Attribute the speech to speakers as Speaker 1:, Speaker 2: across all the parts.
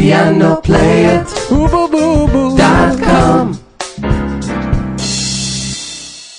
Speaker 1: Piano-Play-It.com.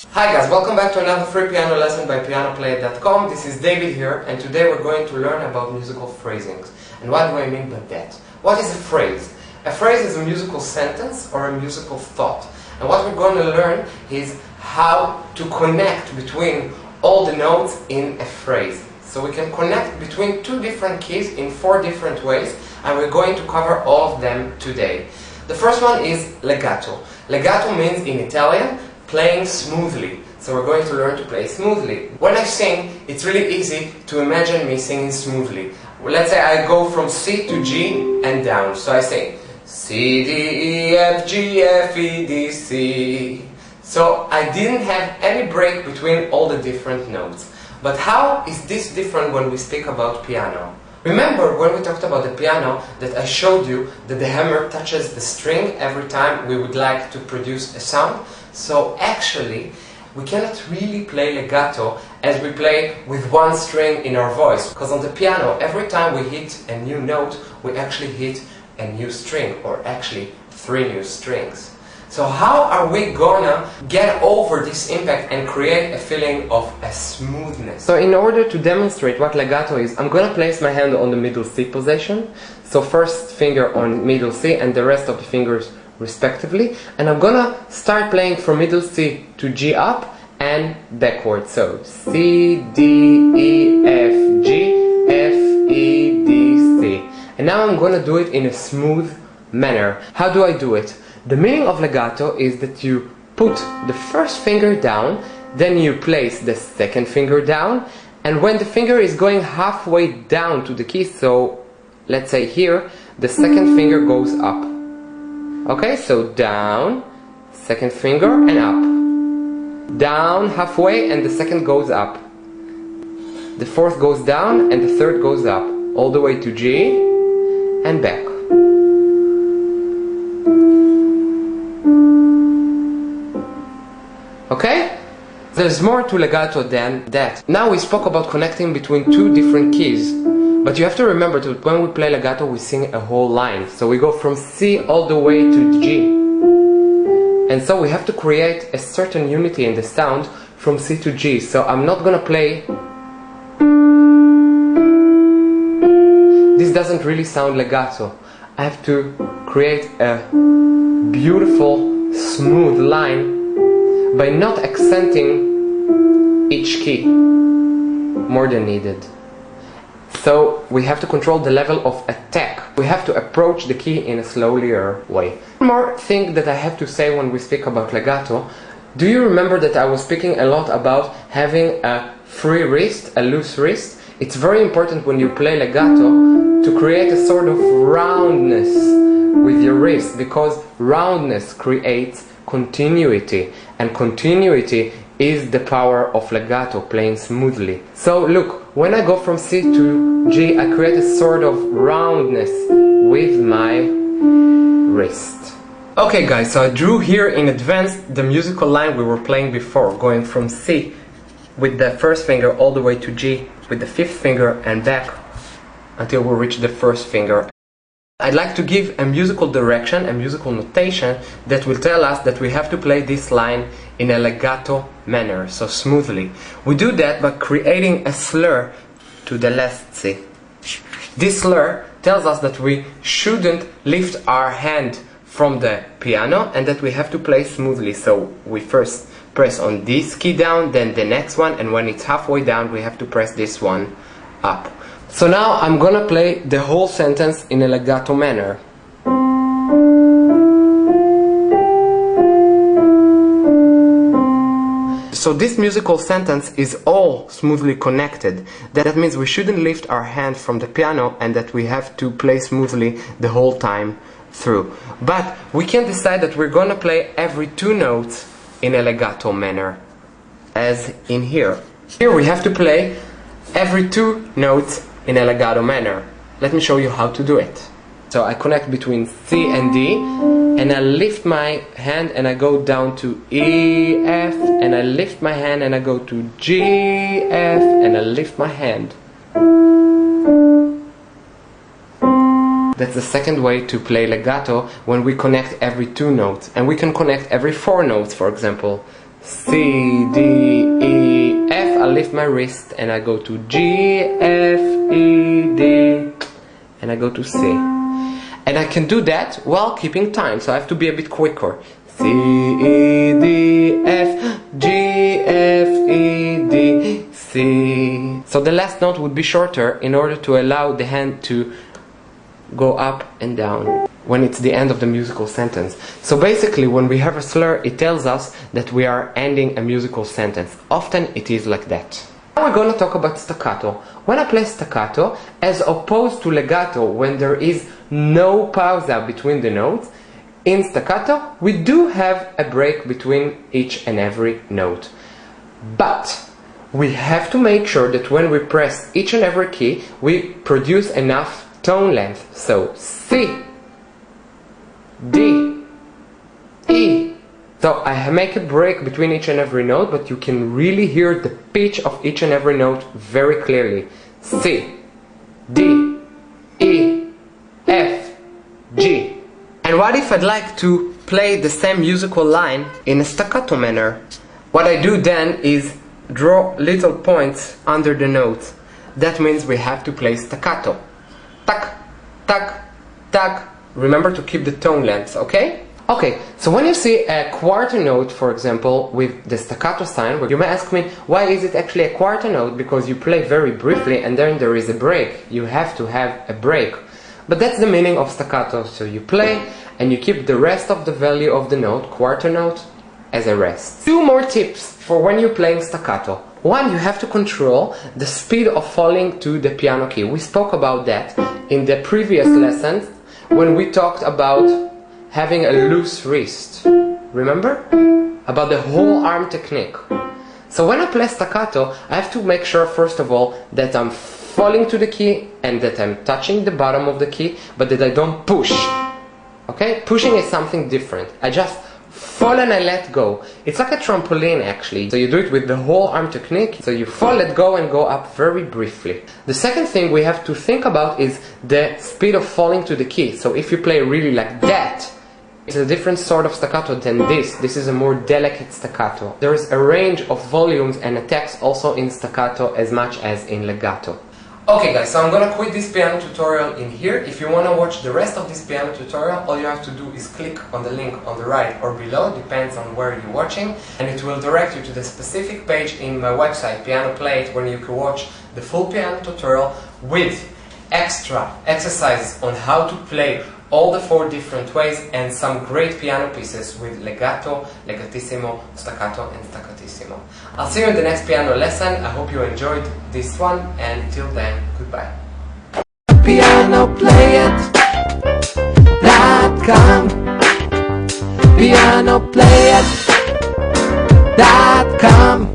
Speaker 2: Hi guys, welcome back to another free piano lesson by Piano-Play-It.com. This is David here, and today we're going to learn about musical phrasings. And what do I mean by that? What is a phrase? A phrase is a musical sentence or a musical thought. And what we're going to learn is how to connect between all the notes in a phrase. So we can connect between two different keys in 4 different ways, and we're going to cover all of them today. The first one is legato. Legato means in Italian playing smoothly. So we're going to learn to play smoothly. When I sing, it's really easy to imagine me singing smoothly. Let's say I go from C to G and down. So I sing C, D, E, F, G, F, E, D, C. So I didn't have any break between all the different notes. But how is this different when we speak about piano? Remember when we talked about the piano that I showed you that the hammer touches the string every time we would like to produce a sound? So actually, we cannot really play legato as we play with one string in our voice. Because on the piano, every time we hit a new note, we actually hit a new string, or actually 3 new strings. So how are we gonna get over this impact and create a feeling of a smoothness? So in order to demonstrate what legato is, I'm gonna place my hand on the middle C position. So first finger on middle C and the rest of the fingers respectively. And I'm gonna start playing from middle C to G up and backwards. So C, D, E, F, G, F, E, D, C. And now I'm gonna do it in a smooth manner. How do I do it? The meaning of legato is that you put the first finger down, then you place the second finger down, and when the finger is going halfway down to the key, so let's say here, the second finger goes up. Okay, so down, second finger and up. Down halfway and the second goes up. The fourth goes down and the third goes up, all the way to G and back. Okay? There's more to legato than that. Now we spoke about connecting between 2 different keys. But you have to remember that when we play legato, we sing a whole line. So we go from C all the way to G. And so we have to create a certain unity in the sound from C to G. So I'm not gonna play... This doesn't really sound legato. I have to create a beautiful, smooth line by not accenting each key more than needed. So we have to control the level of attack. We have to approach the key in a slower way. One more thing that I have to say when we speak about legato. Do you remember that I was speaking a lot about having a free wrist, a loose wrist? It's very important when you play legato to create a sort of roundness with your wrist, because roundness creates continuity, and continuity is the power of legato, playing smoothly. So look, when I go from C to G, I create a sort of roundness with my wrist. Okay guys, so I drew here in advance the musical line we were playing before, going from C with the first finger all the way to G with the 5th finger and back until we reach the first finger. I'd like to give a musical direction, a musical notation that will tell us that we have to play this line in a legato manner, so smoothly. We do that by creating a slur to the last C. This slur tells us that we shouldn't lift our hand from the piano and that we have to play smoothly. So we first press on this key down, then the next one, and when it's halfway down we have to press this one up. So now I'm gonna play the whole sentence in a legato manner. So this musical sentence is all smoothly connected. That means we shouldn't lift our hand from the piano and that we have to play smoothly the whole time through. But we can decide that we're gonna play every 2 notes in a legato manner, as in here. Here we have to play every 2 notes in a legato manner. Let me show you how to do it. So I connect between C and D, and I lift my hand and I go down to E, F, and I lift my hand and I go to G, F, and I lift my hand. That's the second way to play legato, when we connect every 2 notes. And we can connect every 4 notes, for example. C, D, E, F, I lift my wrist and I go to G, F, E, D, and I go to C. And I can do that while keeping time, so I have to be a bit quicker. C, E, D, F, G, F, E, D, C. So the last note would be shorter in order to allow the hand to go up and down when it's the end of the musical sentence. So basically, when we have a slur, it tells us that we are ending a musical sentence. Often it is like that. Now we're going to talk about staccato. When I play staccato, as opposed to legato, when there is no pausa between the notes, in staccato we do have a break between each and every note. But we have to make sure that when we press each and every key, we produce enough tone length. So C, D, E. So I make a break between each and every note, but you can really hear the pitch of each and every note very clearly. C, D, E, F, G. And what if I'd like to play the same musical line in a staccato manner? What I do then is draw little points under the notes. That means we have to play staccato. Tak, tak, tak. Remember to keep the tone length, okay? Okay, so when you see a quarter note, for example, with the staccato sign, you may ask me, why is it actually a quarter note? Because you play very briefly and then there is a break. You have to have a break. But that's the meaning of staccato. So you play and you keep the rest of the value of the note, quarter note, as a rest. 2 more tips for when you're playing staccato. One, you have to control the speed of falling to the piano key. We spoke about that in the previous lessons when we talked about having a loose wrist. Remember? About the whole arm technique. So when I play staccato, I have to make sure, first of all, that I'm falling to the key and that I'm touching the bottom of the key, but that I don't push. Okay? Pushing is something different. I just fall and I let go. It's like a trampoline actually. So you do it with the whole arm technique. So you fall, let go and go up very briefly. The second thing we have to think about is the speed of falling to the key. So if you play really like that, it's a different sort of staccato than this. This is a more delicate staccato. There is a range of volumes and attacks also in staccato as much as in legato. Okay guys, so I'm gonna quit this piano tutorial in here. If you wanna watch the rest of this piano tutorial, all you have to do is click on the link on the right or below, depends on where you're watching, and it will direct you to the specific page in my website, Piano-Play-It, where you can watch the full piano tutorial with extra exercises on how to play all the 4 different ways and some great piano pieces with legato, legatissimo, staccato and staccatissimo. I'll see you in the next piano lesson. I hope you enjoyed this one, and till then, goodbye. Piano-Play-It.com Piano-Play-It.com